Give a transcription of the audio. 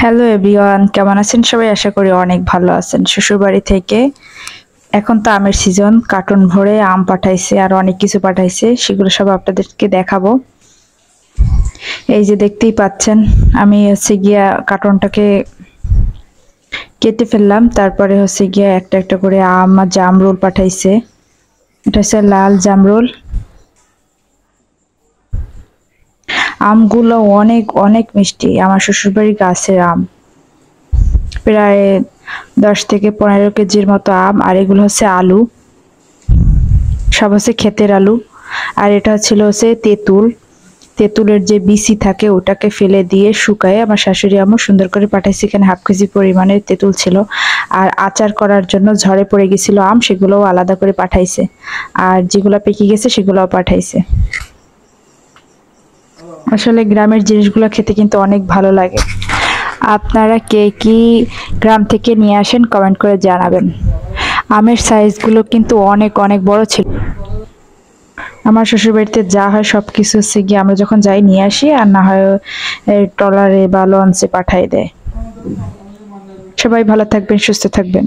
Hello everyone, কেমন আছেন সবাই? আশা করি অনেক ভালো আছেন। শ্বশুরবাড়ি থেকে এখন তো আমের সিজন, কার্টুন ভরে আম পাঠাইছে আর অনেক কিছু পাঠাইছে, সেগুলো সব আপনাদেরকে দেখাবো। এই যে দেখতেই পাচ্ছেন, আমি হচ্ছে গিয়া কার্টুনটাকে কেটে ফেললাম, তারপরে হচ্ছে গিয়া একটা একটা করে আম আর জামরুল পাঠাইছে। এটা হচ্ছে লাল জামরুল। আমগুলো অনেক অনেক মিষ্টি, আমার শ্বশুরবাড়ির গাছের আম। প্রায় 10 থেকে 15 কেজির মতো আম। আর এগুলো হচ্ছে আলু, সব হচ্ছে ক্ষেতের আলু। আর এটা হচ্ছে তেঁতুল। তেঁতুলের যে বিচি থাকে ওটাকে ফেলে দিয়ে শুকায় আমার শাশুড়ি আম্মু সুন্দর করে পাঠাইছে। এখানে হাফ কেজি পরিমাণে তেঁতুল ছিল। আর আচার করার জন্য ঝড়ে পড়ে গেছিল আম, সেগুলোও আলাদা করে পাঠাইছে। আর যেগুলো পেকে গেছে সেগুলোও পাঠাইছে। আসলে গ্রামের জিনিসগুলো খেতে কিন্তু অনেক ভালো লাগে। আপনারা কে কি গ্রাম থেকে নিয়ে আসেন কমেন্ট করে জানাবেন। আমের সাইজগুলো কিন্তু অনেক অনেক বড় ছিল। আমার শ্বশুরবাড়িতে যা হয় সবকিছু হচ্ছে গিয়ে আমরা যখন যাই নিয়ে আসি, আর না হয় ট্রলারে বা লঞ্চে পাঠাই দেয়। সবাই ভালো থাকবেন, সুস্থ থাকবেন।